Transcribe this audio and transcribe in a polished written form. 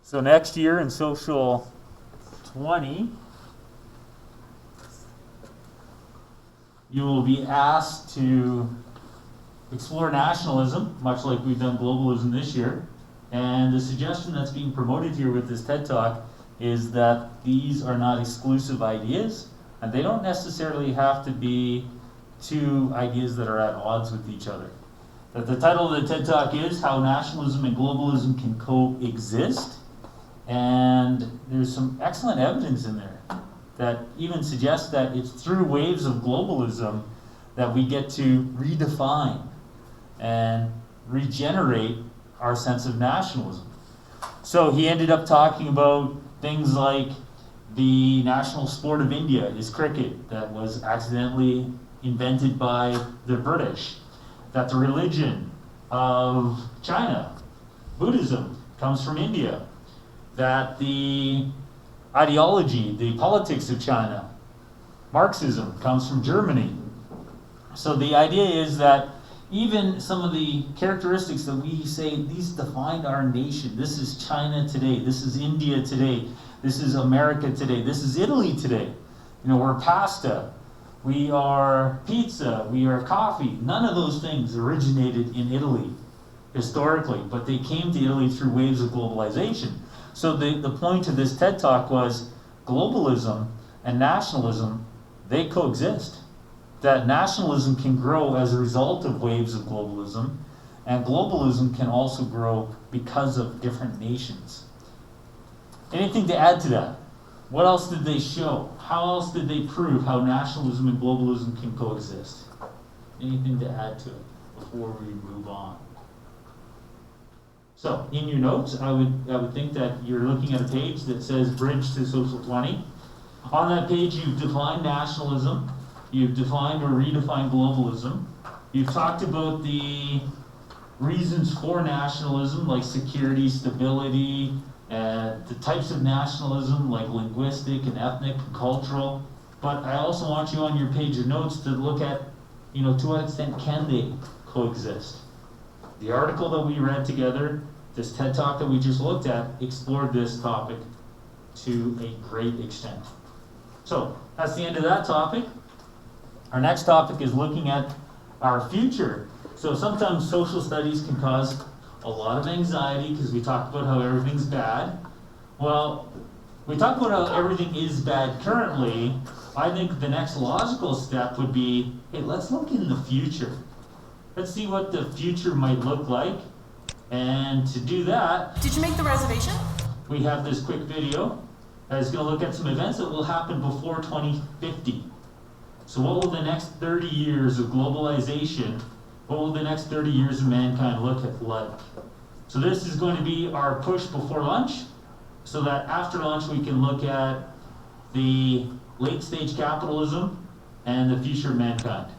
So next year in Social 20, you will be asked to explore nationalism, much like we've done globalism this year. And the suggestion that's being promoted here with this TED Talk is that these are not exclusive ideas, and they don't necessarily have to be two ideas that are at odds with each other. That the title of the TED Talk is How Nationalism and Globalism Can Coexist. And there's some excellent evidence in there that even suggests that it's through waves of globalism that we get to redefine and regenerate our sense of nationalism. So he ended up talking about things like the national sport of India is cricket, that was accidentally invented by the British. That the religion of China, Buddhism, comes from India. That the ideology, the politics of China, Marxism, comes from Germany. So the idea is that even some of the characteristics that we say, these define our nation. This is China today. This is India today. This is America today. This is Italy today. You know, we're pasta. We are pizza. We are coffee. None of those things originated in Italy historically, but they came to Italy through waves of globalization. So the point of this TED Talk was globalism and nationalism, they coexist. That nationalism can grow as a result of waves of globalism, and globalism can also grow because of different nations. Anything to add to that? What else did they show? How else did they prove how nationalism and globalism can coexist? Anything to add to it before we move on? So, in your notes, I would think that you're looking at a page that says Bridge to Social 20. On that page, you've defined nationalism. You've defined or redefined globalism. You've talked about the reasons for nationalism, like security, stability, the types of nationalism, like linguistic and ethnic and cultural. But I also want you on your page of notes to look at, to what extent can they coexist? The article that we read together, this TED Talk that we just looked at, explored this topic to a great extent. So, that's the end of that topic. Our next topic is looking at our future. So sometimes social studies can cause a lot of anxiety because we talk about how everything's bad. Well, we talk about how everything is bad currently. I think the next logical step would be, hey, let's look in the future. Let's see what the future might look like. And to do that... Did you make the reservation? We have this quick video that is going to look at some events that will happen before 2050. So what will the next 30 years of globalization, what will the next 30 years of mankind look like? So this is going to be our push before lunch, so that after lunch we can look at the late stage capitalism and the future of mankind.